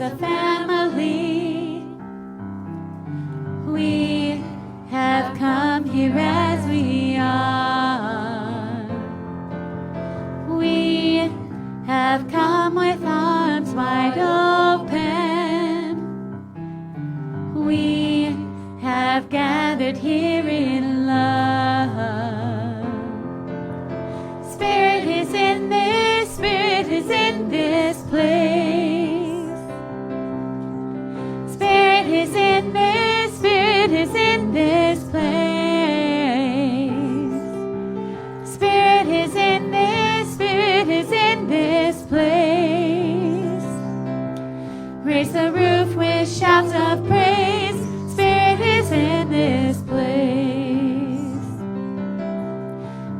a family. We have come here as we are. We have come with arms wide open. We have gathered here in love. Spirit is in this, Spirit is in this place. Spirit is in this, Spirit is in this place. Spirit is in this, Spirit is in this place. Raise the roof with shouts of praise. Spirit is in this place.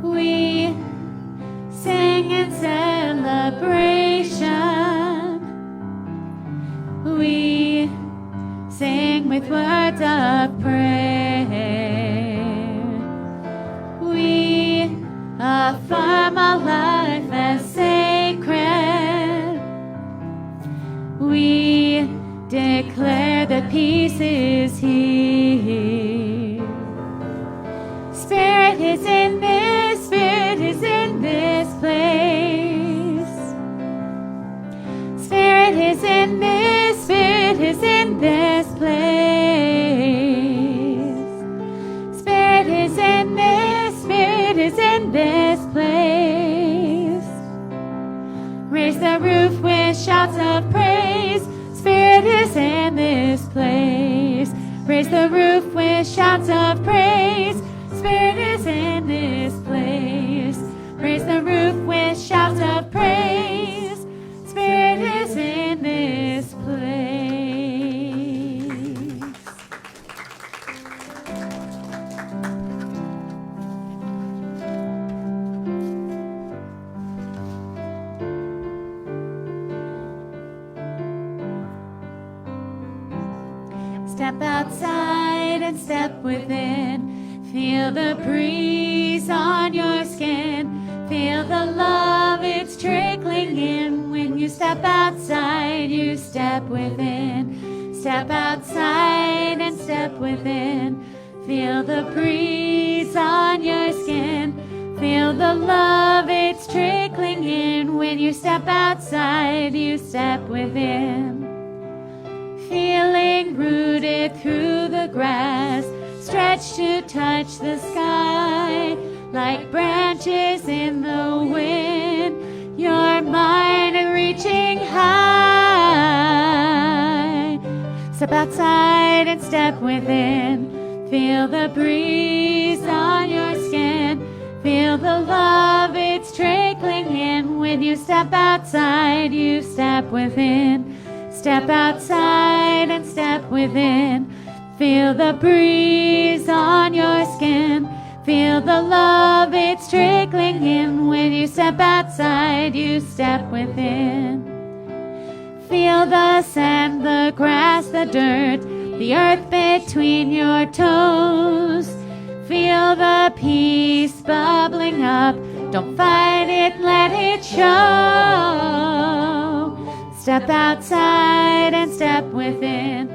We sing in celebration. We sing with words of prayer. We affirm our life as sacred. We declare that peace is here. Spirit is in this, Spirit is in this place. Spirit is in this, Spirit is in this place. Spirit is in this, Spirit is in this place. Raise the roof with shouts of praise. Spirit is in this place. Raise the roof with shouts of praise. Spirit is in this place. Raise the roof with shouts of praise. Spirit is in this place. Step outside and step within. Feel the breeze on your skin. Feel the love, it's trickling in. When you step outside, you step within. Step outside and step within. Feel the breeze on your skin. Feel the love, it's trickling in. When you step outside, you step within. Feeling rooted through the grass, stretch to touch the sky, like branches in the wind, your mind reaching high. Step outside and step within. Feel the breeze on your skin. Feel the love, it's trickling in. When you step outside, you step within. Step outside and step within. Feel the breeze on your skin. Feel the love, it's trickling in. When you step outside, you step within. Feel the sand, the grass, the dirt, the earth between your toes. Feel the peace bubbling up. Don't fight it, let it show. Step outside and step within.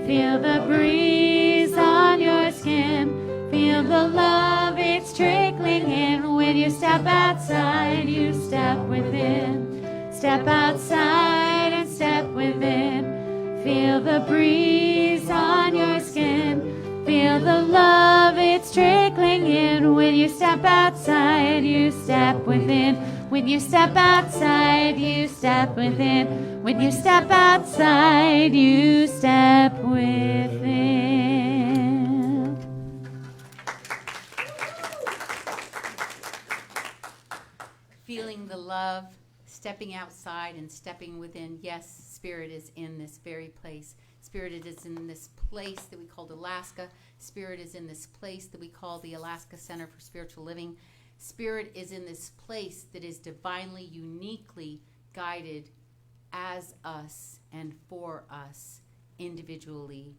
Feel the breeze on your skin. Feel the love, it's trickling in. When you step outside, you step within. Step outside and step within. Feel the breeze on your skin. Feel the love, it's trickling in. When you step outside, you step within. When you step outside, you step within. When you step outside, you step within. Feeling the love, stepping outside and stepping within. Yes, Spirit is in this very place. Spirit is in this place that we called Alaska. Spirit is in this place that we call the Alaska Center for Spiritual Living. Spirit is in this place that is divinely, uniquely guided as us and for us individually.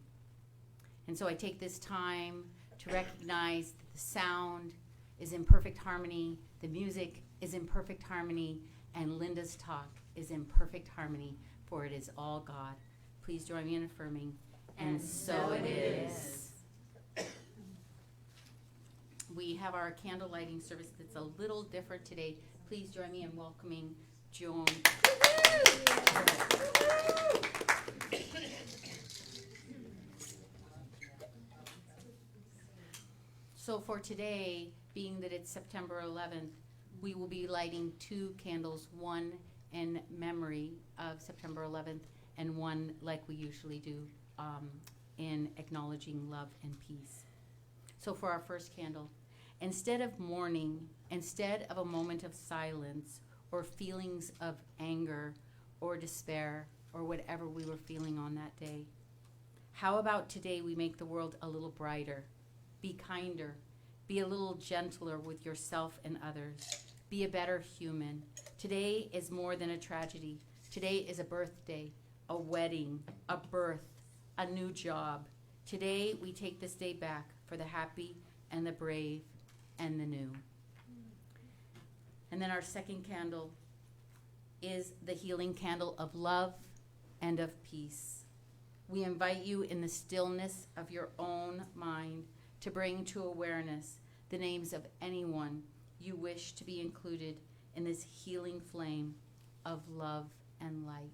And so I take this time to recognize that the sound is in perfect harmony, the music is in perfect harmony, and Linda's talk is in perfect harmony, for it is all God. Please join me in affirming. And so it is. We have our candle lighting service that's a little different today. Please join me in welcoming Joan. So for today, being that it's September 11th, we will be lighting 2 candles, one in memory of September 11th and one like we usually do in acknowledging love and peace. So for our first candle, instead of mourning, instead of a moment of silence or feelings of anger or despair or whatever we were feeling on that day, how about today we make the world a little brighter? Be kinder. Be a little gentler with yourself and others. Be a better human. Today is more than a tragedy. Today is a birthday, a wedding, a birth, a new job. Today we take this day back for the happy and the brave and the new. And then our second candle is the healing candle of love and of peace. We invite you in the stillness of your own mind to bring to awareness the names of anyone you wish to be included in this healing flame of love and light.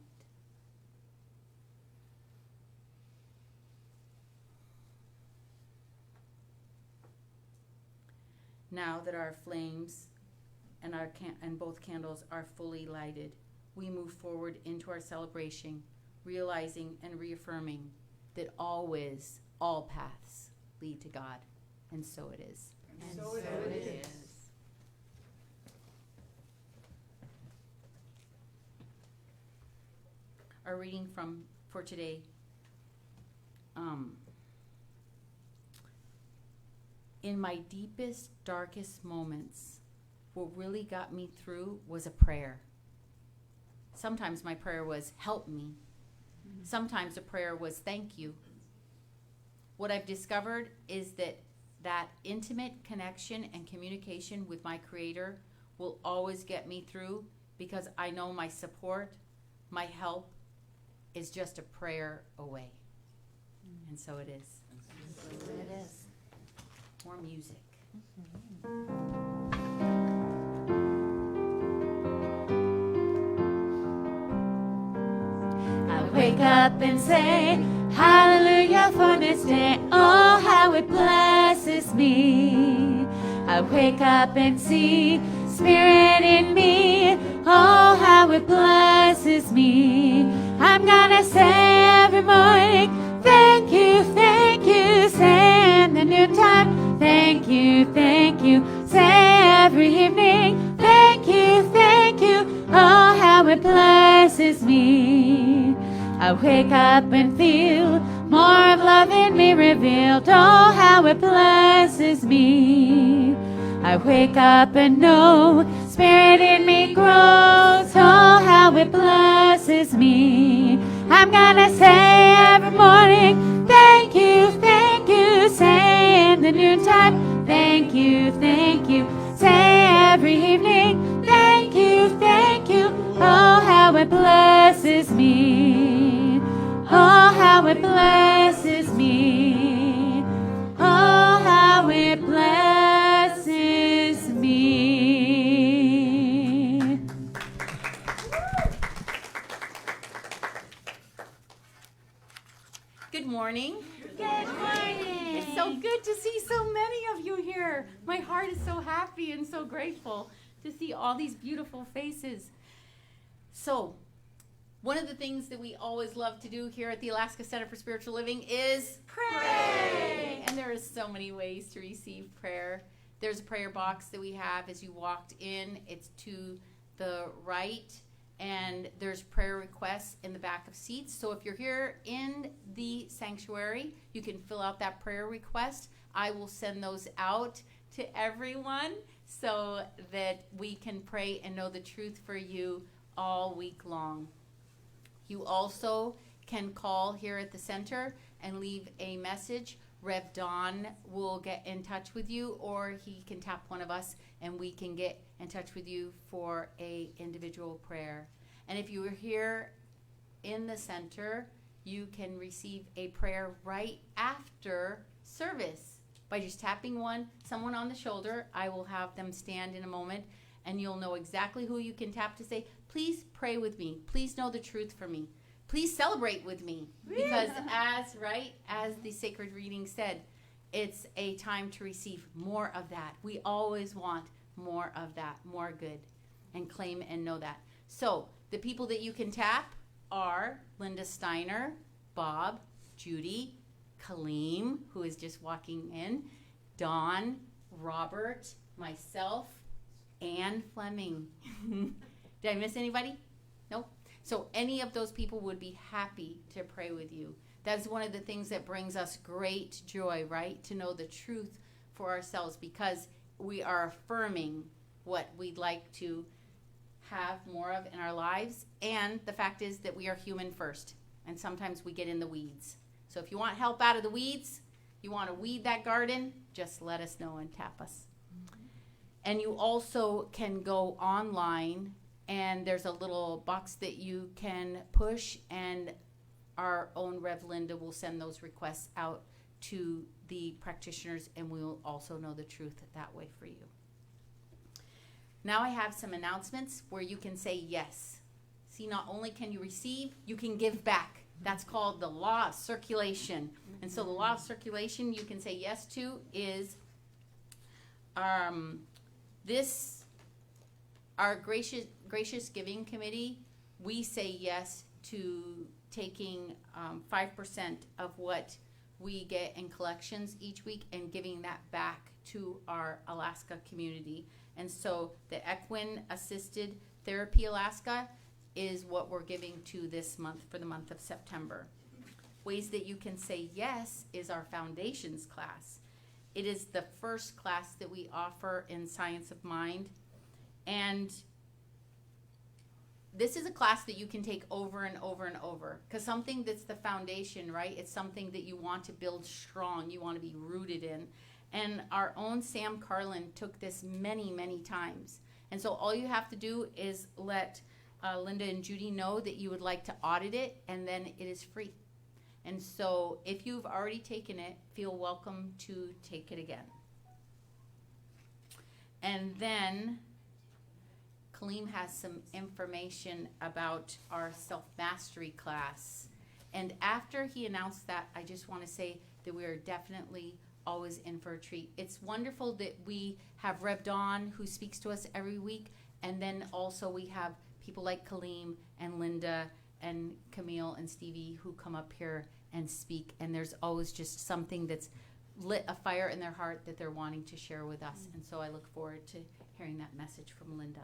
Now that our flames and both candles are fully lighted, we move forward into our celebration, realizing and reaffirming that always all paths lead to God, and so it is. And so it is. Our reading for today, in my deepest, darkest moments, what really got me through was a prayer. Sometimes my prayer was, help me. Sometimes a prayer was, thank you. What I've discovered is that intimate connection and communication with my Creator will always get me through, because I know my support, my help is just a prayer away. And so it is. And so it is. More music. I wake up and say, hallelujah for this day. Oh, how it blesses me. I wake up and see Spirit in me. Oh, how it blesses me. I'm gonna say every morning, thank you, thank you. Say in the noontime, thank you, thank you. Say every evening, thank you, thank you. Oh, how it blesses me. I wake up and feel more of love in me revealed. Oh, how it blesses me. I wake up and know Spirit in me grows. Oh, how it blesses me. I'm gonna say every morning, thank you, thank you. Say in the noontime, thank you, thank you. Say every evening, thank you, thank you. Oh, how it blesses me. Oh, how it blesses me. Oh, how it blesses me. Good morning. Good morning. It's so good to see so many of you here. My heart is so happy and so grateful to see all these beautiful faces. So, one of the things that we always love to do here at the Alaska Center for Spiritual Living is pray. And there are so many ways to receive prayer. There's a prayer box that we have as you walked in. It's to the right, and there's prayer requests in the back of seats. So if you're here in the sanctuary, you can fill out that prayer request. I will send those out to everyone so that we can pray and know the truth for you all week long. You also can call here at the center and leave a message. Rev Don will get in touch with you, or he can tap one of us and we can get in touch with you for a individual prayer. And if you were here in the center, you can receive a prayer right after service by just tapping someone on the shoulder. I will have them stand in a moment, and you'll know exactly who you can tap to say, please pray with me. Please know the truth for me. Please celebrate with me. Because as the sacred reading said, it's a time to receive more of that. We always want more of that, more good, and claim and know that. So the people that you can tap are Linda Steiner, Bob, Judy, Kaleem, who is just walking in, Dawn, Robert, myself, Anne Fleming. Did I miss anybody? No? So any of those people would be happy to pray with you. That's one of the things that brings us great joy, right? To know the truth for ourselves, because we are affirming what we'd like to have more of in our lives. And the fact is that we are human first. And sometimes we get in the weeds. So if you want help out of the weeds, you want to weed that garden, just let us know and tap us. And you also can go online, and there's a little box that you can push, and our own Rev Linda will send those requests out to the practitioners, and we will also know the truth that way for you. Now I have some announcements where you can say yes. See, not only can you receive, you can give back. That's called the law of circulation. And so the law of circulation you can say yes to is our gracious giving committee. We say yes to taking 5% of what we get in collections each week and giving that back to our Alaska community. And so the Equine Assisted Therapy Alaska is what we're giving to this month for the month of September. Ways that you can say yes is our foundations class. It is the first class that we offer in Science of Mind. And this is a class that you can take over and over and over, because something that's the foundation, right? It's something that you want to build strong, you want to be rooted in. And our own Sam Carlin took this many, many times. And so all you have to do is let Linda and Judy know that you would like to audit it, and then it is free. And so if you've already taken it, feel welcome to take it again. And then Kaleem has some information about our self-mastery class. And after he announced that, I just want to say that we are definitely always in for a treat. It's wonderful that we have Rev Dawn, who speaks to us every week, and then also we have people like Kaleem and Linda and Camille and Stevie who come up here and speak, and there's always just something that's lit a fire in their heart that they're wanting to share with us. And so I look forward to hearing that message from Linda.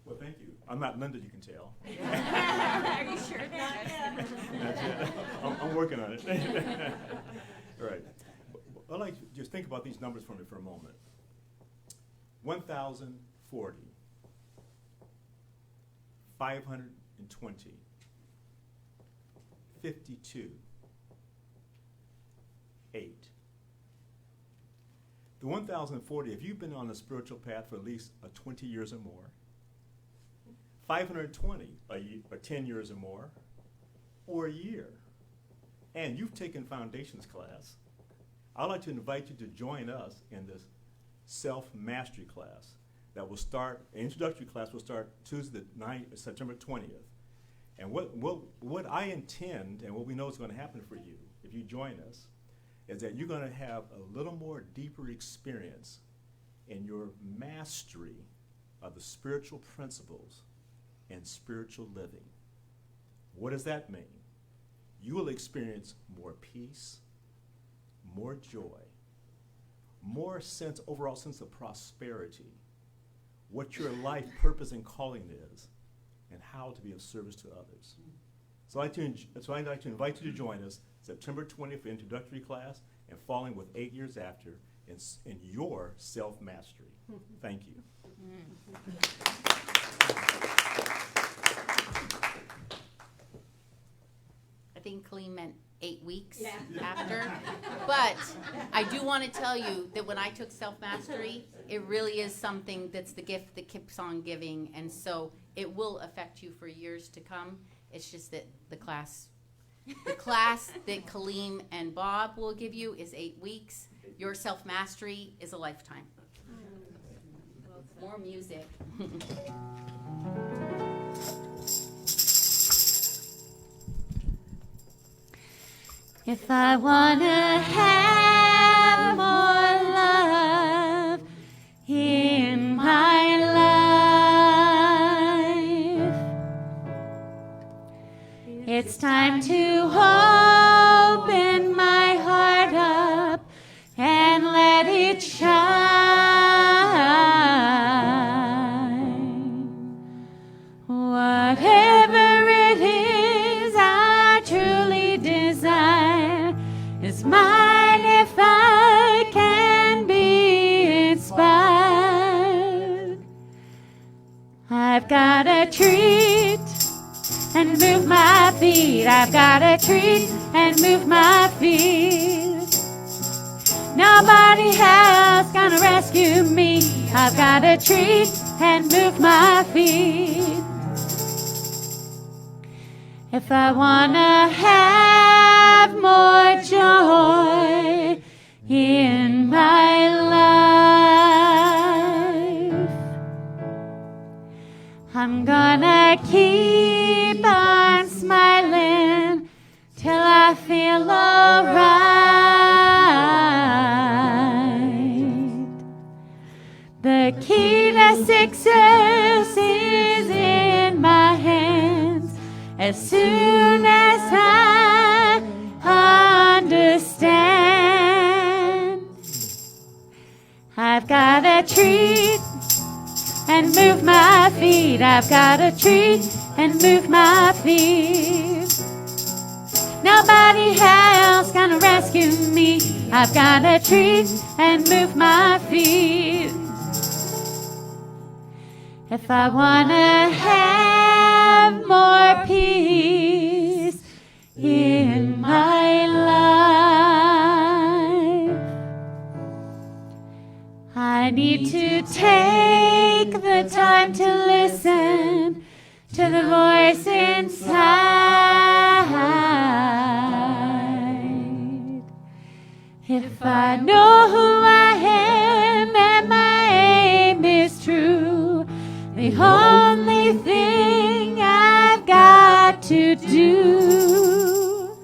Well, thank you. I'm not Linda, you can tell. Are you sure that? That's it. I'm working on it. All right. I'd like to just think about these numbers for me for a moment. 1,040, 520, 52, 8. The 1,040, if you've been on a spiritual path for at least 20 years or more, 520, or 10 years or more, or a year, and you've taken foundations class, I'd like to invite you to join us in this self-mastery class that will start, introductory class will start Tuesday, September 20th. And what I intend, and what we know is going to happen for you if you join us, is that you're going to have a little more deeper experience in your mastery of the spiritual principles and spiritual living. What does that mean? You will experience more peace, more joy, more overall sense of prosperity, what your life purpose and calling is, and how to be of service to others. So I'd like to invite you to join us September 20th for introductory class, and following with 8 years after in your self-mastery. Thank you. I think Kaleem meant 8 weeks after. But I do want to tell you that when I took self-mastery, it really is something that's the gift that keeps on giving. And so it will affect you for years to come. It's just that the class that Kaleem and Bob will give you is 8 weeks. Your self-mastery is a lifetime. More music. If I want to have more love in my life, it's time to open my heart up and let it shine. Whatever it is I truly desire is mine if I can be inspired. I've got a treat and move my feet. I've got a treat and move my feet. Nobody else gonna rescue me. I've got a treat and move my feet. If I wanna have more joy in my life, I'm gonna keep on smiling till I feel alright. The key to success is in my hands. As soon as I understand, I've got a treat and move my feet. I've got a treat and move my feet. Nobody else gonna rescue me. I've got a treat and move my feet. If I wanna have more peace in my life, I need to take the time to listen to the voice inside. If I know who I am and my aim is true, the only thing I've got to do,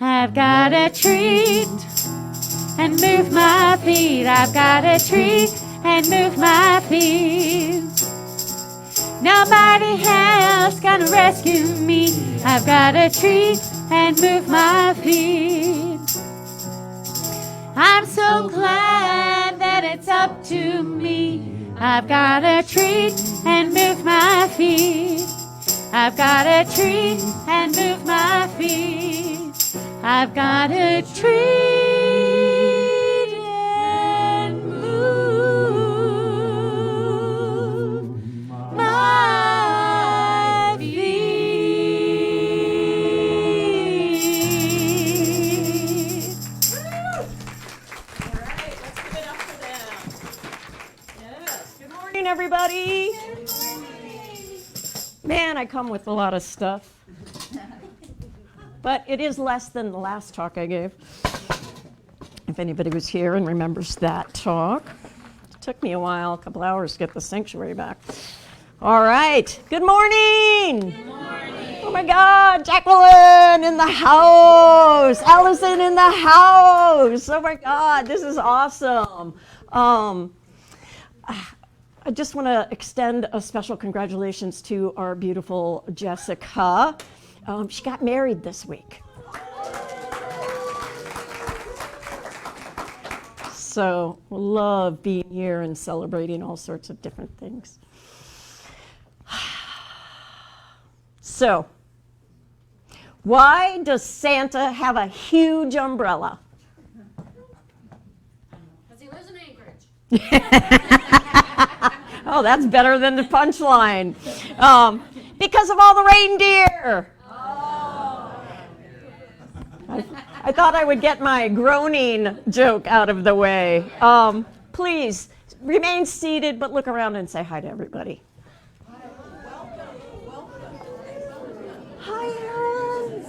I've got a treat and move my feet. I've got a treat and move my feet. Nobody else gonna rescue me. I've got a treat and move my feet. I'm so glad that it's up to me. I've got a treat and move my feet. I've got a treat and move my feet. I've got a treat and move my feet. All right, let's give it up for them. Yes. Good morning, everybody. Man, I come with a lot of stuff. But it is less than the last talk I gave. If anybody was here and remembers that talk. It took me a while, a couple hours to get the sanctuary back. All right. Good morning. Good morning. Oh my God, Jacqueline in the house. Allison in the house. Oh my God, this is awesome. I just want to extend a special congratulations to our beautiful Jessica. She got married this week. So we love being here and celebrating all sorts of different things. So, why does Santa have a huge umbrella? Because he lives in Anchorage. Oh, that's better than the punchline. Because of all the reindeer. I thought I would get my groaning joke out of the way. Please remain seated, but look around and say hi to everybody. Hi, Aaron.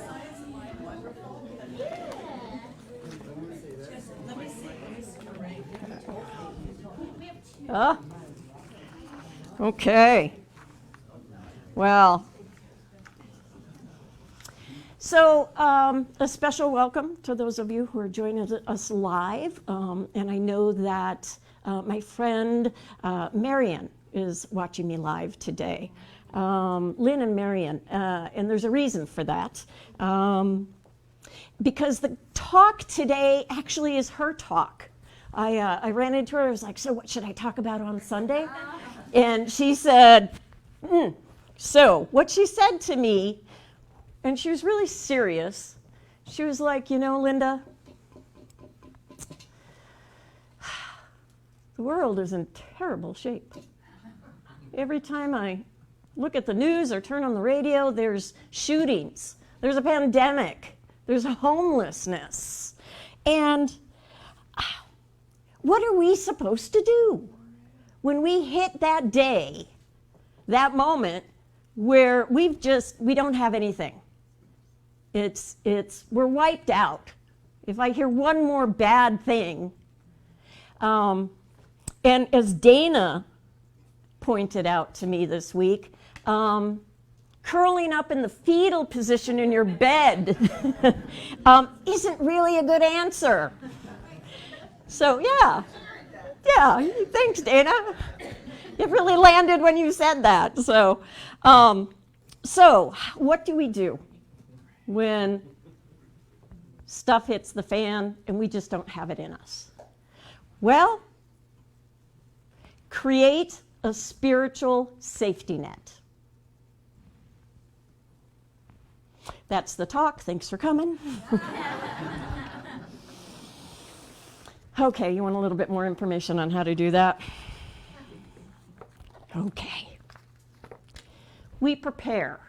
Okay. Well, so a special welcome to those of you who are joining us live. And I know that my friend Marion is watching me live today. Lynn and Marion, and there's a reason for that. Because the talk today actually is her talk. I ran into her, I was like, so what should I talk about on Sunday? And she said, So what she said to me, and she was really serious, she was like, you know, Linda, the world is in terrible shape. Every time I look at the news or turn on the radio, there's shootings, there's a pandemic, there's homelessness. And what are we supposed to do when we hit that day, that moment where we don't have anything? We're wiped out. If I hear one more bad thing, and as Dana pointed out to me this week, curling up in the fetal position in your bed isn't really a good answer. So yeah, thanks, Dana. It really landed when you said that. So what do we do when stuff hits the fan and we just don't have it in us? Well, create a spiritual safety net. That's the talk. Thanks for coming. Okay, you want a little bit more information on how to do that? Okay. We prepare.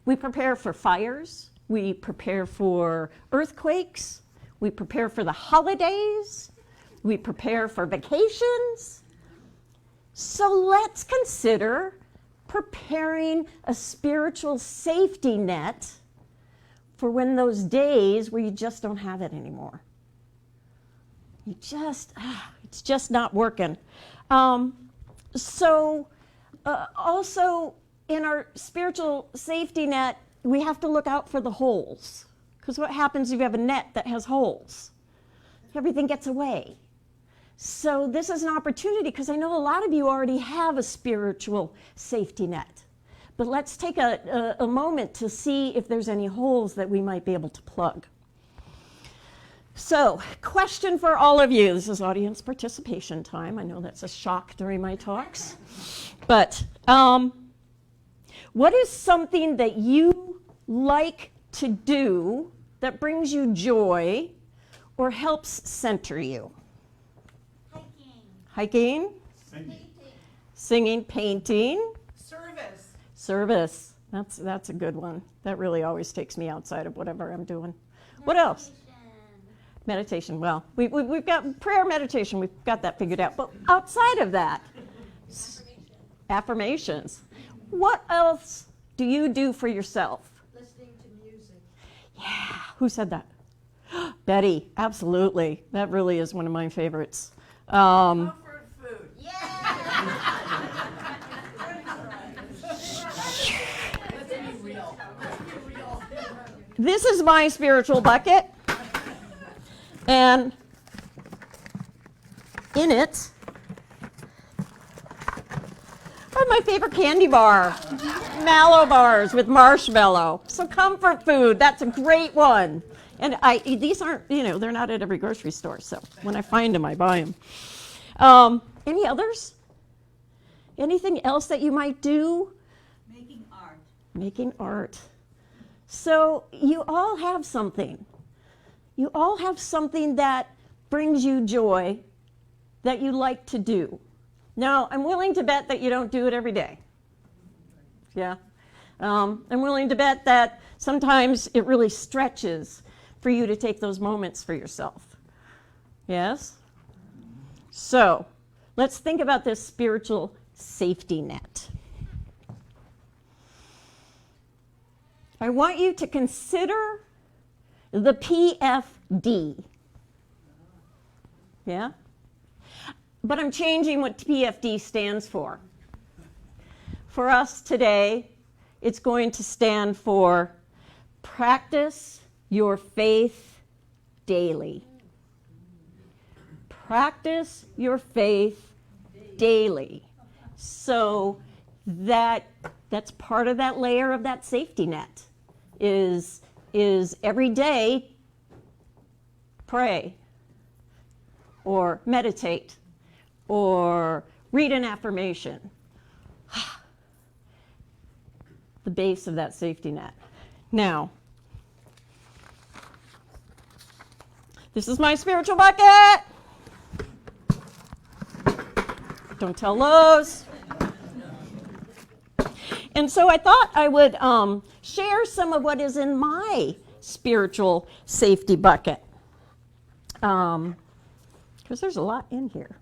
We prepare for fires. We prepare for earthquakes. We prepare for the holidays. We prepare for vacations. So let's consider preparing a spiritual safety net for when those days where you just don't have it anymore. It's just not working. Also, in our spiritual safety net, we have to look out for the holes. Because what happens if you have a net that has holes? Everything gets away. So this is an opportunity, because I know a lot of you already have a spiritual safety net. But let's take a moment to see if there's any holes that we might be able to plug. So, question for all of you. This is audience participation time. I know that's a shock during my talks. But what is something that you like to do that brings you joy or helps center you? Hiking? Singing, painting? Service. That's a good one. That really always takes me outside of whatever I'm doing. What else? Meditation. Well, we've got prayer, meditation. We've got that figured out. But outside of that, affirmations. What else do you do for yourself? Listening to music. Yeah. Who said that? Betty. Absolutely. That really is one of my favorites. Comfort food. This is my spiritual bucket. And in it, I have my favorite candy bar, Mallow bars with marshmallow. So comfort food, that's a great one. And these aren't, they're not at every grocery store. So when I find them, I buy them. Any others? Anything else that you might do? Making art. Making art. So you all have something. You all have something that brings you joy that you like to do. Now, I'm willing to bet that you don't do it every day. Yeah? I'm willing to bet that sometimes it really stretches for you to take those moments for yourself. Yes? So, let's think about this spiritual safety net. I want you to consider the PFD. Yeah? But I'm changing what PFD stands for. For us today, it's going to stand for practice your faith daily. Practice your faith daily. So that's part of that layer of that safety net is every day pray or meditate or read an affirmation. The base of that safety net. Now, this is my spiritual bucket. Don't tell Lowe's. And so I thought I would share some of what is in my spiritual safety bucket. Because there's a lot in here.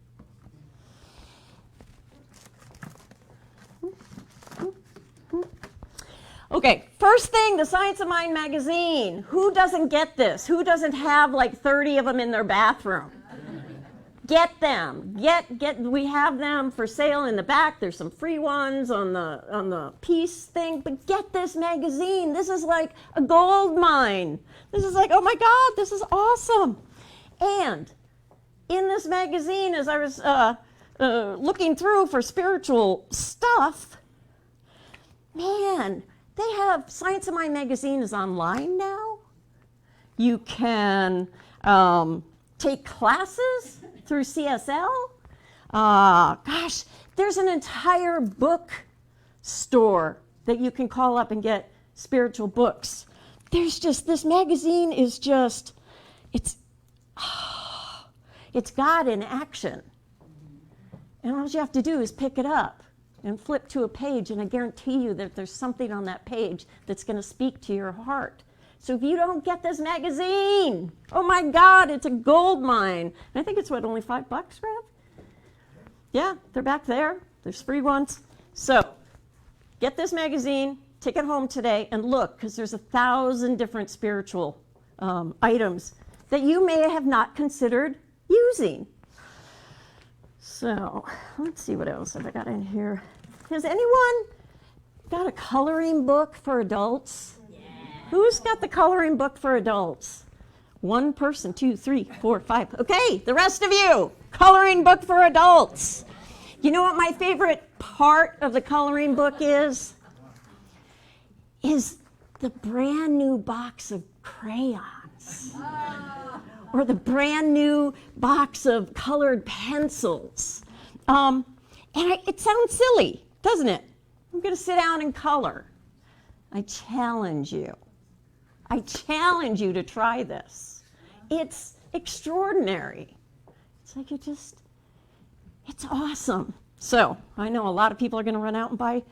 Okay, first thing, the Science of Mind magazine. Who doesn't get this? Who doesn't have like 30 of them in their bathroom? Get them. We have them for sale in the back. There's some free ones on the piece thing, but get this magazine. This is like a gold mine. This is like, oh my God, this is awesome. And in this magazine, as I was looking through for spiritual stuff, man, they have Science of Mind magazine is online now. You can take classes through CSL. Gosh, there's an entire book store that you can call up and get spiritual books. There's just, this magazine is just, it's God in action. And all you have to do is pick it up and flip to a page, and I guarantee you that there's something on that page that's going to speak to your heart. So if you don't get this magazine, oh my God, it's a gold mine. And I think it's what, only $5, Rev? Yeah, they're back there. There's free ones. So get this magazine, take it home today, and look, because there's 1,000 different spiritual items that you may have not considered using. So let's see what else have I got in here. Has anyone got a coloring book for adults? Yeah. Who's got the coloring book for adults? One person, 2, 3, 4, 5. Okay, the rest of you, coloring book for adults. You know what my favorite part of the coloring book is? Is the brand new box of crayons. Or the brand new box of colored pencils. It sounds silly, doesn't it? I'm going to sit down and color. I challenge you. I challenge you to try this. It's extraordinary. It's like it's awesome. So I know a lot of people are going to run out and buy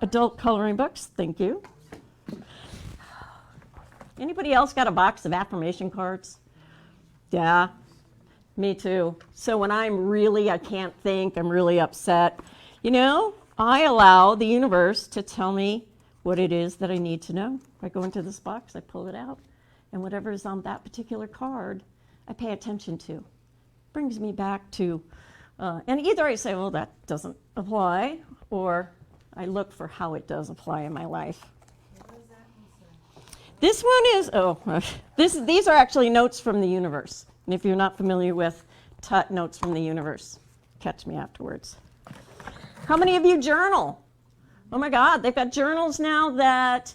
adult coloring books. Thank you. Anybody else got a box of affirmation cards? Yeah, me too. So when I can't think, I'm really upset, I allow the universe to tell me what it is that I need to know. I go into this box, I pull it out, and whatever is on that particular card, I pay attention to. Brings me back to, and either I say, well, that doesn't apply, or I look for how it does apply in my life. This one is, these are actually notes from the universe. And if you're not familiar with Tut Notes from the Universe, catch me afterwards. How many of you journal? Oh my God, they've got journals now that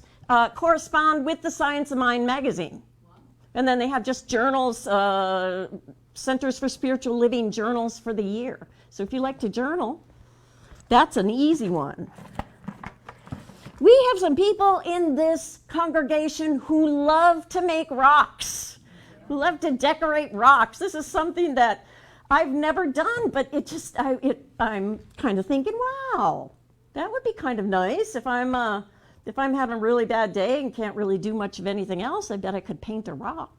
correspond with the Science of Mind magazine. And then they have just journals, Centers for Spiritual Living journals for the year. So if you like to journal, that's an easy one. We have some people in this congregation who love to make rocks, who love to decorate rocks. This is something that I've never done, but I'm kind of thinking, wow, that would be kind of nice if I'm if I'm having a really bad day and can't really do much of anything else, I bet I could paint a rock.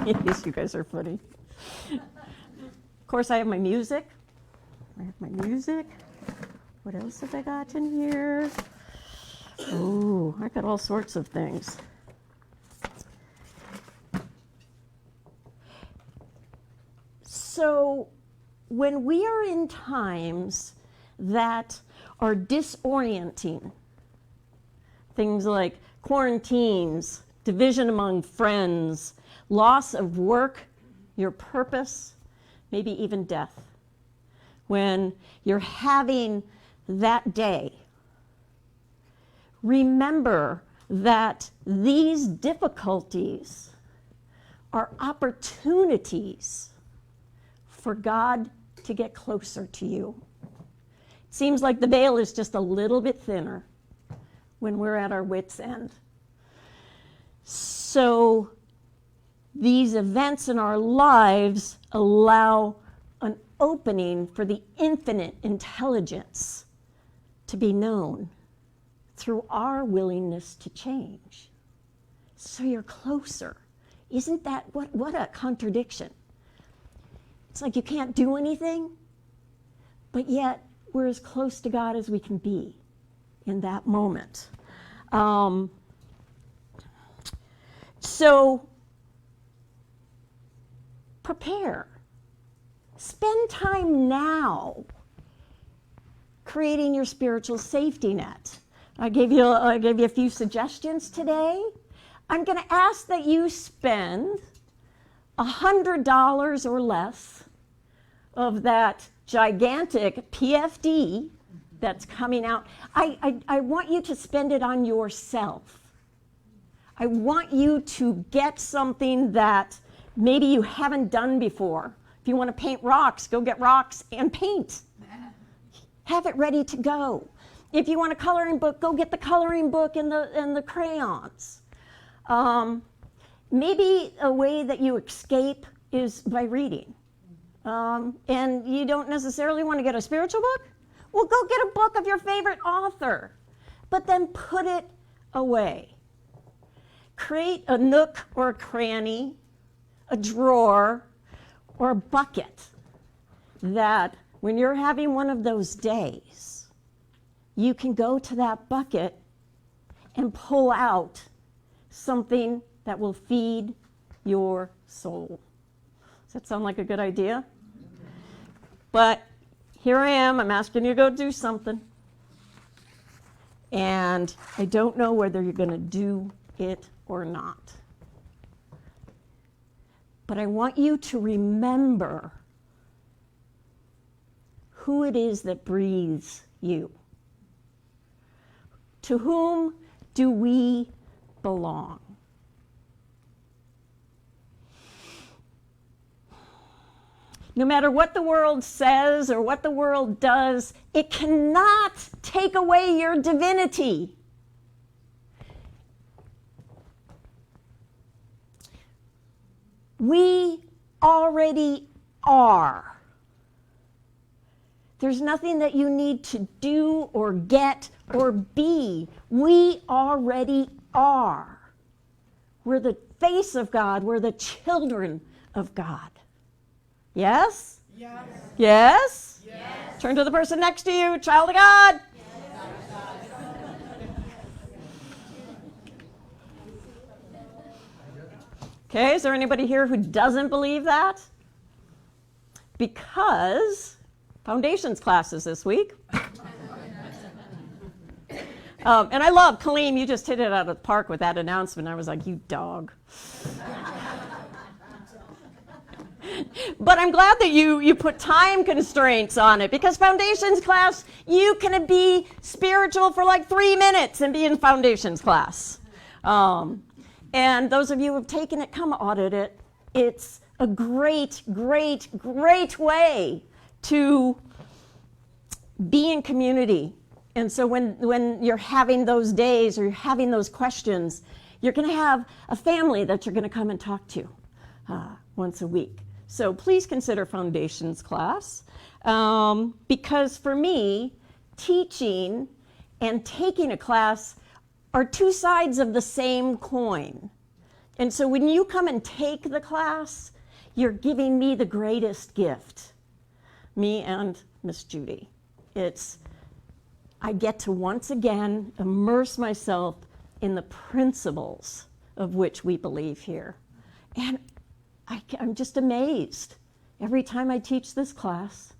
Yes, you guys are funny. Of course, I have my music. What else have I got in here? Oh, I got all sorts of things. So, when we are in times that are disorienting, things like quarantines, division among friends, loss of work, your purpose, maybe even death. When you're having that day, remember that these difficulties are opportunities for God to get closer to you. It seems like the veil is just a little bit thinner when we're at our wits' end. So these events in our lives allow an opening for the infinite intelligence to be known through our willingness to change. So you're closer. Isn't that what a contradiction? It's like you can't do anything, but yet we're as close to God as we can be in that moment. So prepare. Spend time now creating your spiritual safety net. I gave you a few suggestions today. I'm going to ask that you spend $100 or less of that gigantic PFD that's coming out. I want you to spend it on yourself. I want you to get something that maybe you haven't done before. If you want to paint rocks, go get rocks and paint. Have it ready to go. If you want a coloring book, go get the coloring book and the crayons. Maybe a way that you escape is by reading. And you don't necessarily want to get a spiritual book? Well, go get a book of your favorite author, but then put it away. Create a nook or a cranny, a drawer, or a bucket that when you're having one of those days, you can go to that bucket and pull out something that will feed your soul. Does that sound like a good idea? But here I am, I'm asking you to go do something. And I don't know whether you're going to do it or not. But I want you to remember who it is that breathes you. To whom do we belong? No matter what the world says or what the world does, it cannot take away your divinity. We already are. There's nothing that you need to do or get or be. We already are. We're the face of God. We're the children of God. Yes? Yes. Yes? Yes. Turn to the person next to you, child of God. Okay, is there anybody here who doesn't believe that? Because foundations classes this week. And I love, Kaleem, you just hit it out of the park with that announcement. I was like, you dog. But I'm glad that you put time constraints on it, because foundations class, you can be spiritual for like 3 minutes and be in foundations class. And those of you who have taken it, come audit it. It's a great, great, great way to be in community. And so when you're having those days or you're having those questions, you're going to have a family that you're going to come and talk to once a week. So please consider foundations class, because for me, teaching and taking a class are two sides of the same coin. And so when you come and take the class, you're giving me the greatest gift, me and Miss Judy. I get to once again immerse myself in the principles of which we believe here. And I'm just amazed every time I teach this class,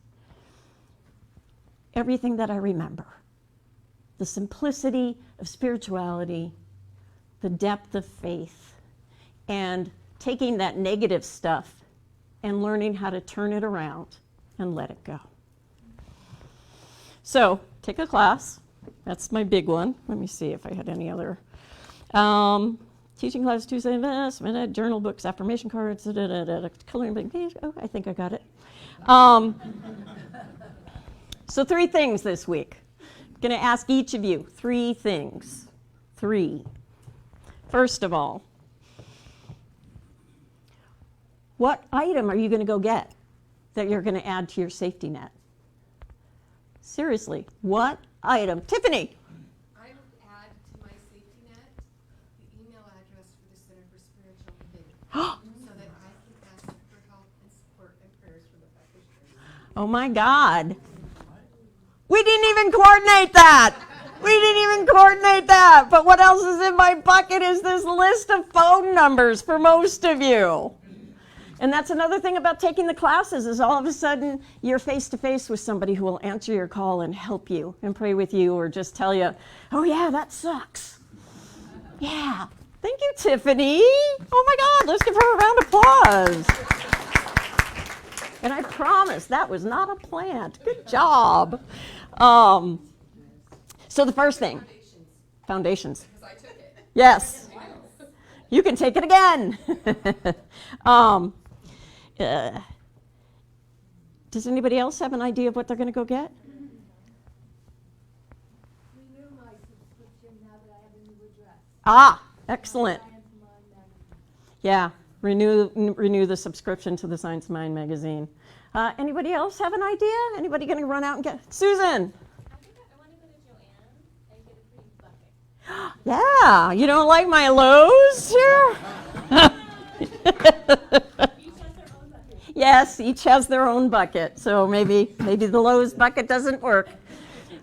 everything that I remember. The simplicity of spirituality, the depth of faith, and taking that negative stuff and learning how to turn it around and let it go. So, take a class. That's my big one. Let me see if I had any other. Teaching class Tuesday, investment, journal, books, affirmation cards, coloring blank page. Oh, I think I got it. So 3 things this week. I'm going to ask each of you 3 things. 3. First of all, what item are you going to go get that you're going to add to your safety net? Seriously, what item? Tiffany. I would add to my safety net the email address for the Center for Spiritual Living so that I can ask for help and support and prayers for the practitioners. Oh my God. We didn't even coordinate that. But what else is in my bucket is this list of phone numbers for most of you. And that's another thing about taking the classes is all of a sudden you're face to face with somebody who will answer your call and help you and pray with you or just tell you, oh yeah, that sucks. Yeah. Thank you, Tiffany. Oh my God, let's give her a round of applause. And I promise that was not a plant. Good job. So the first thing, foundations. Because I took it. Yes. You can take it again. Does anybody else have an idea of what they're going to go get? Renew my subscription now that I have a new address. Ah, excellent. Yeah, renew the subscription to the Science of Mind magazine. Anybody else have an idea? Anybody going to run out and get? Susan. I think I want to go to Joanne and get a free bucket. Yeah, you don't like my Lowe's here? Yes, each has their own bucket. So maybe the Lowe's bucket doesn't work.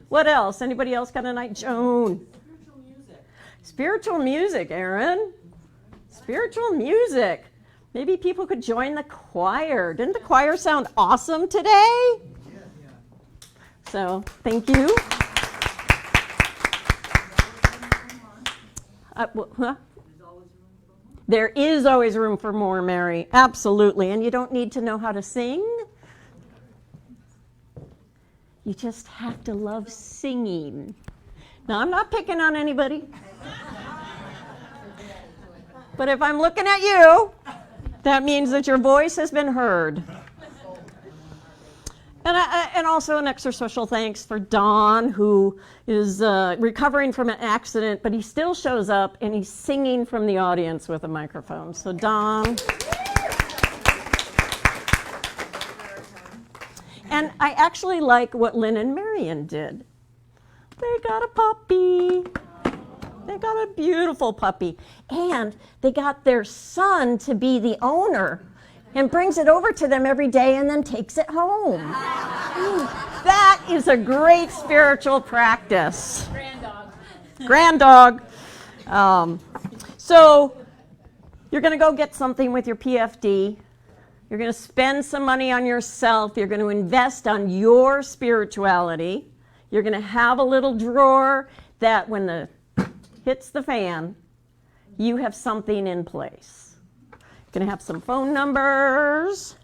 What else? Anybody else got an idea? Joan. Spiritual music. Spiritual music, Aaron. Spiritual music. Maybe people could join the choir. Didn't the choir sound awesome today? Yeah. So, thank you. There is always room for more, Mary. Absolutely. And you don't need to know how to sing. You just have to love singing. Now, I'm not picking on anybody. But if I'm looking at you, that means that your voice has been heard. And also an extra special thanks for Don, who is recovering from an accident, but he still shows up and he's singing from the audience with a microphone. So Don. And I actually like what Lynn and Marion did. They got a puppy. They got a beautiful puppy. And they got their son to be the owner and brings it over to them every day and then takes it home. That is a great spiritual practice. Grand dog. So you're going to go get something with your PFD. You're going to spend some money on yourself. You're going to invest on your spirituality. You're going to have a little drawer that when the hits the fan, you have something in place. Going to have some phone numbers.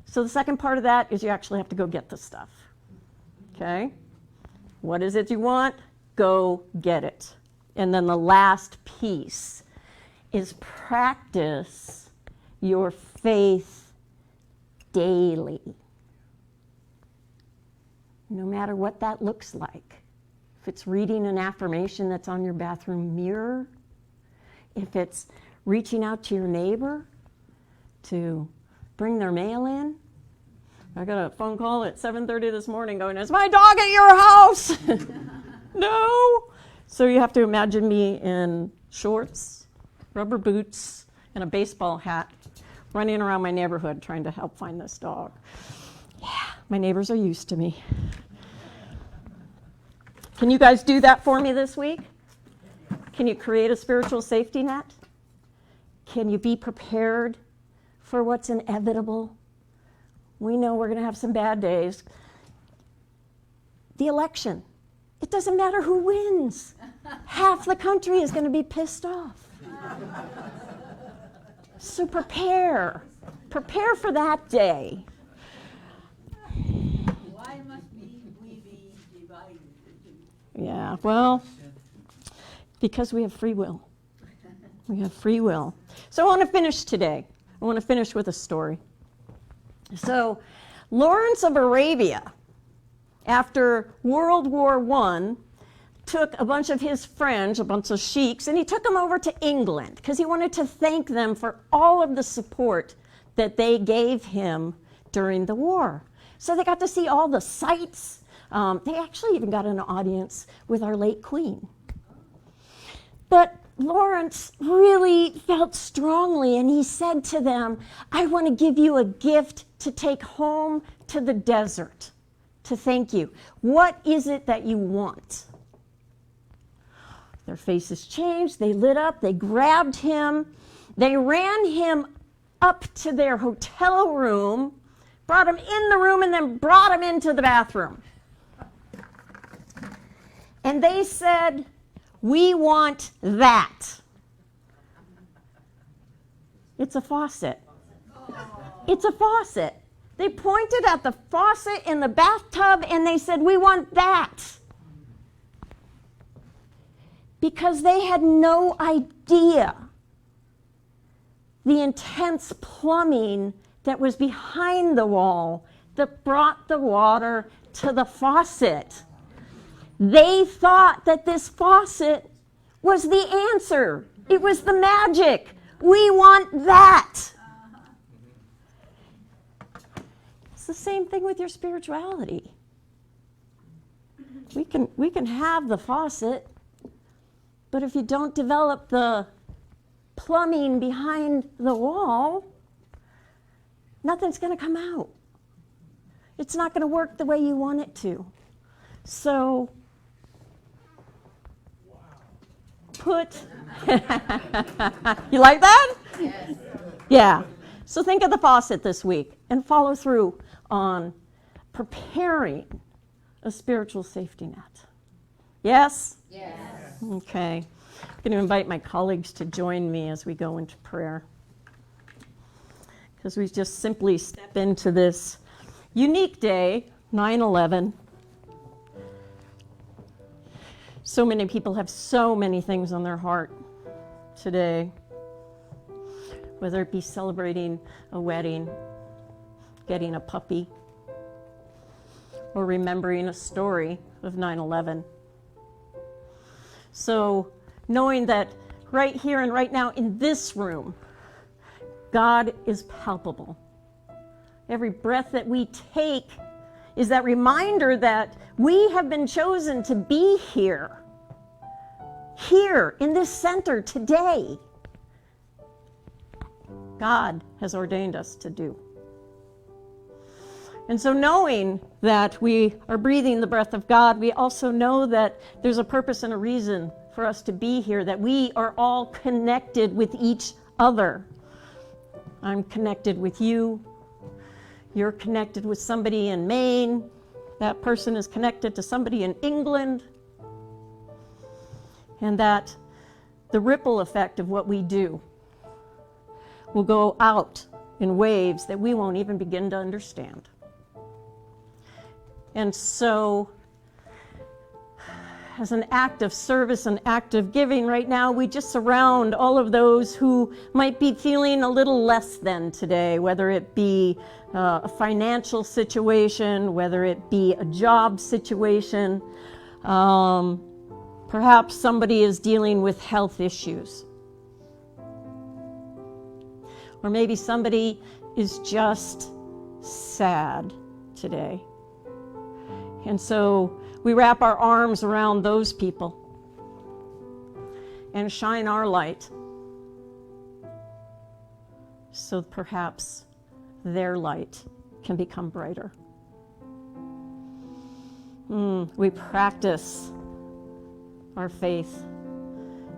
So the second part of that is you actually have to go get the stuff. Okay? What is it you want? Go get it. And then the last piece is practice your faith daily. No matter what that looks like. If it's reading an affirmation that's on your bathroom mirror, if it's reaching out to your neighbor to bring their mail in. I got a phone call at 7:30 this morning going, is my dog at your house? No. So you have to imagine me in shorts, rubber boots, and a baseball hat running around my neighborhood trying to help find this dog. Yeah, my neighbors are used to me. Can you guys do that for me this week? Can you create a spiritual safety net? Can you be prepared for what's inevitable? We know we're going to have some bad days. The election. It doesn't matter who wins. Half the country is going to be pissed off. So prepare. Prepare for that day. Why must we be divided? Yeah, well, because we have free will. We have free will. So I want to finish today. I want to finish with a story. So Lawrence of Arabia, after World War I, took a bunch of his friends, a bunch of sheiks, and he took them over to England because he wanted to thank them for all of the support that they gave him during the war. So they got to see all the sights. They actually even got an audience with our late Queen. But Lawrence really felt strongly, and he said to them, I want to give you a gift to take home to the desert to thank you. What is it that you want? Their faces changed. They lit up. They grabbed him. They ran him up to their hotel room, brought him in the room, and then brought him into the bathroom. And they said, we want that. It's a faucet. It's a faucet. They pointed at the faucet in the bathtub and they said, we want that. Because they had no idea the intense plumbing that was behind the wall that brought the water to the faucet. They thought that this faucet was the answer. It was the magic. We want that. It's the same thing with your spirituality. We can have the faucet, but if you don't develop the plumbing behind the wall, nothing's going to come out. It's not going to work the way you want it to. So put, you like that? Yes. Yeah. So think of the faucet this week and follow through on preparing a spiritual safety net. Yes? Yes. Okay. I'm going to invite my colleagues to join me as we go into prayer. Because we just simply step into this unique day, 9/11. So many people have so many things on their heart today, whether it be celebrating a wedding, getting a puppy, or remembering a story of 9/11. So knowing that right here and right now in this room, God is palpable. Every breath that we take is that reminder that we have been chosen to be here in this center today. God has ordained us to do. And so knowing that we are breathing the breath of God, we also know that there's a purpose and a reason for us to be here, that we are all connected with each other. I'm connected with you. You're connected with somebody in Maine. That person is connected to somebody in England. And that the ripple effect of what we do will go out in waves that we won't even begin to understand. And so, as an act of service, an act of giving right now, we just surround all of those who might be feeling a little less than today, whether it be a financial situation, whether it be a job situation. Perhaps somebody is dealing with health issues. Or maybe somebody is just sad today. And so we wrap our arms around those people and shine our light so perhaps their light can become brighter. We practice our faith,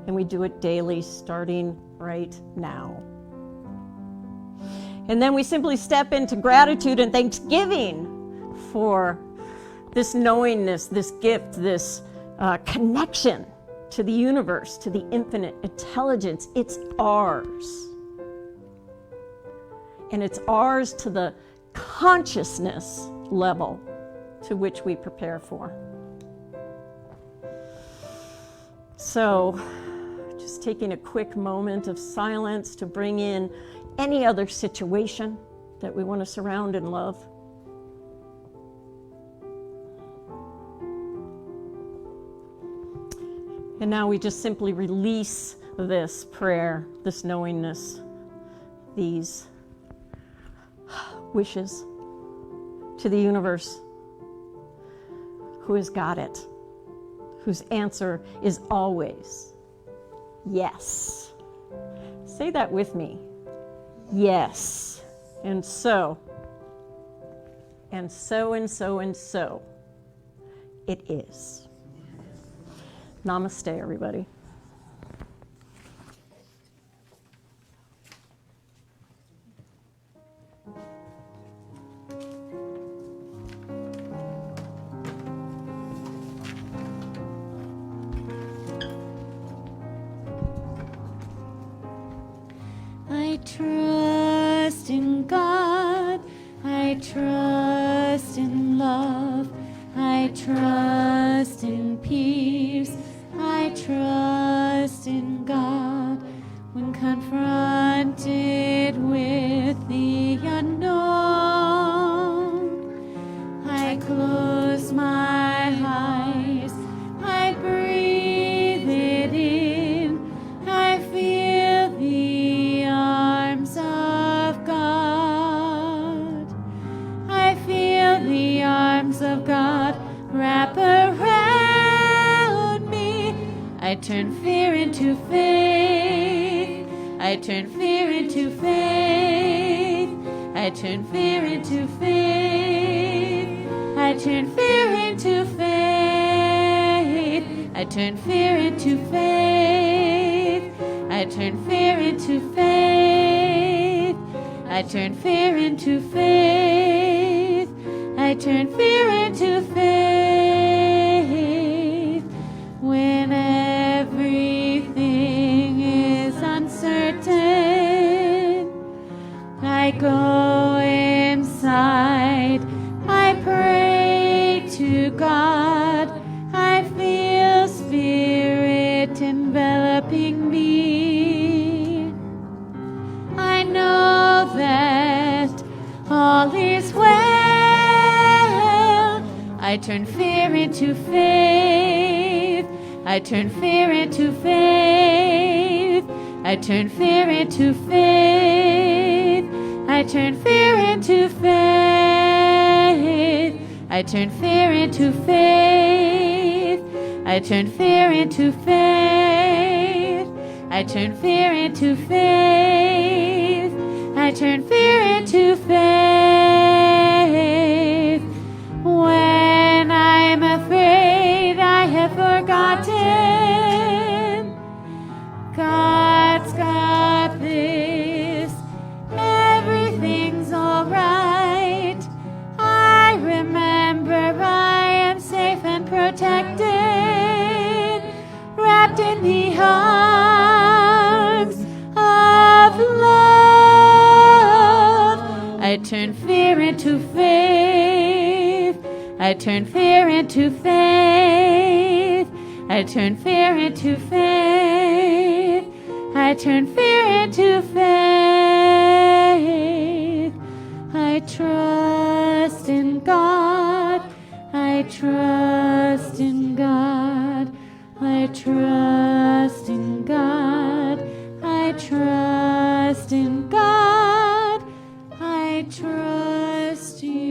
and we do it daily, starting right now. And then we simply step into gratitude and thanksgiving for this knowingness, this gift, this connection to the universe, to the infinite intelligence. It's ours. And it's ours to the consciousness level to which we prepare for. So, just taking a quick moment of silence to bring in any other situation that we want to surround and love. And now we just simply release this prayer, this knowingness, these wishes to the universe, who has got it, whose answer is always yes. Say that with me. Yes. And so, and so, and so, and so, it is. Namaste, everybody. I trust in God, I trust in love, I trust in peace, I trust in God. When confronted with the unknown, I close my eyes, I breathe it in, I feel the arms of God. I feel the arms of God wrap around me. I turn fear into faith. I turn fear into faith. I turn fear into faith. I turn fear into faith. I turn fear into faith. I turn fear into faith. I turn fear into faith. I turn fear into faith. When everything is uncertain, I go inside. I pray to God. I feel Spirit enveloping me. I know that all is well. I turn fear into faith. I turn fear into faith. I turn fear into faith. I turn fear into faith. I turn fear into faith. I turn fear into faith. I turn fear into faith. I turn fear into faith. When I'm afraid, I have forgotten. God's got this. Everything's all right. I remember I am safe and protected, wrapped in the arms of love. I turn fear into faith. I turn fear into faith. I turn fear into faith. I turn fear into faith. I trust in God. I trust in God. I trust in God. I trust in God. trust you.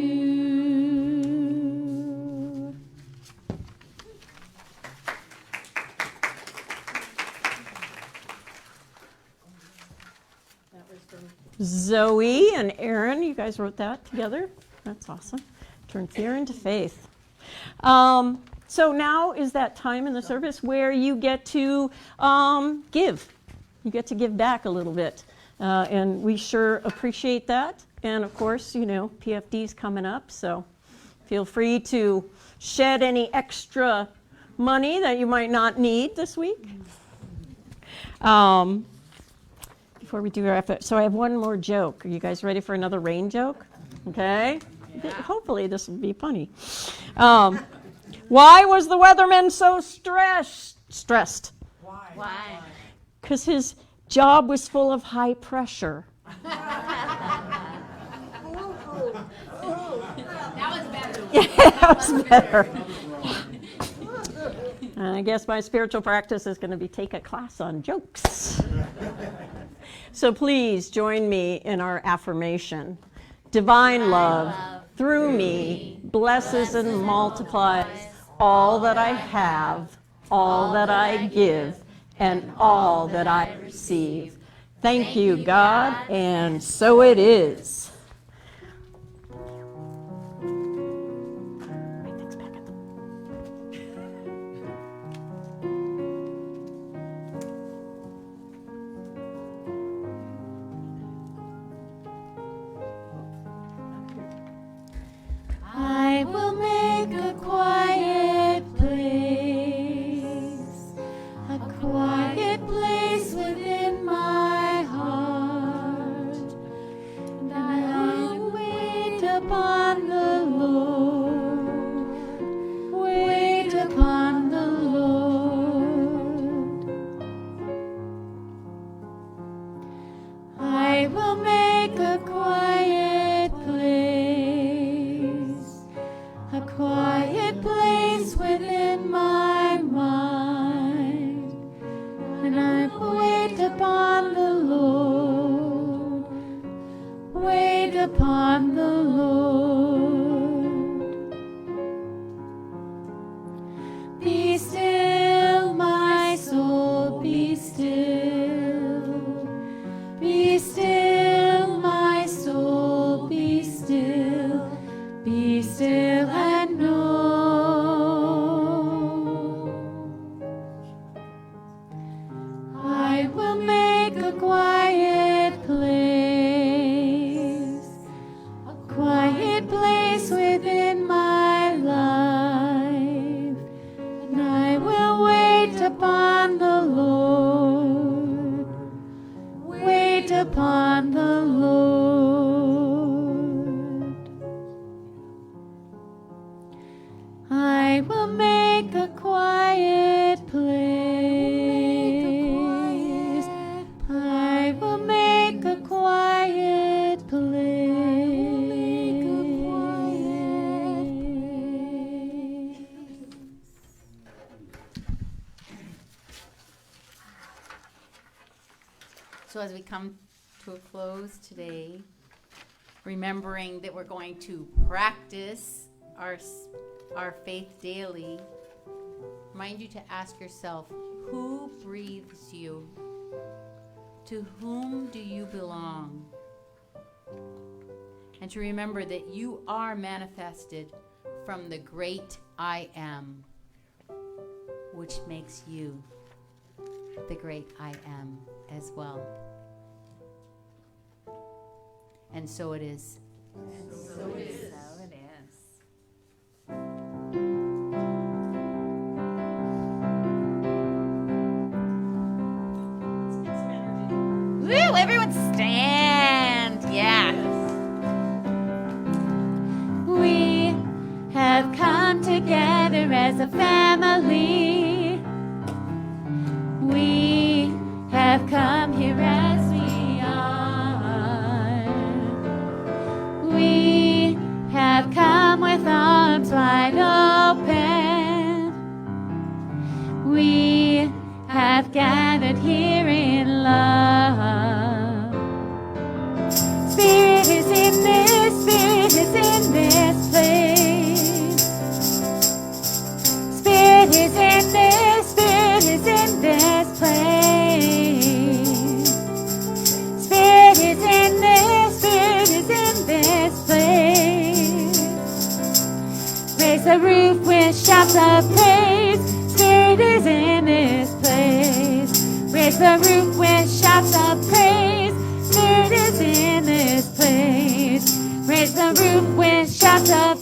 Zoe and Aaron, you guys wrote that together. That's awesome. Turn fear into faith. So now is that time in the service where you get to give. You get to give back a little bit. And we sure appreciate that. And of course, you know, PFD's coming up, so feel free to shed any extra money that you might not need this week. Before we do our effort, so I have one more joke. Are you guys ready for another rain joke? Okay. Yeah. Hopefully this will be funny. Why was the weatherman so stressed? Why? Because his job was full of high pressure. That was better. Yeah, that was better. I guess my spiritual practice is going to be take a class on jokes. So please join me in our affirmation. Divine love through me blesses and multiplies all that I have, all that I give, and all that I receive. Thank you, God, and so it is. I will make a quiet place within my heart, and I will wait upon the Lord, wait upon the Lord. I will make a quiet place within my mind, and I will wait upon the Lord, wait upon the Lord. Be still, my soul, be still. Be still, my soul, be still. Be still and know I will make a quiet place within my life, and I will wait upon the Lord, wait upon the Lord. I will make a quiet place. I will make a quiet place. So as we come to a close today, remembering that we're going to practice our faith daily, remind you to ask yourself, who breathes you? To whom do you belong? And to remember that you are manifested from the great I am, which makes you the great I am as well. And so it is. And so it is. So it is. Woo! Everyone stand. Yeah. We have come together as a family. We have come here as we are. We have come with arms wide open. We have gathered here in love. Spirit is in this the roof with shouts of praise. Spirit is in this place. Raise the roof with shouts of praise. Spirit is in this place. Raise the roof with shouts of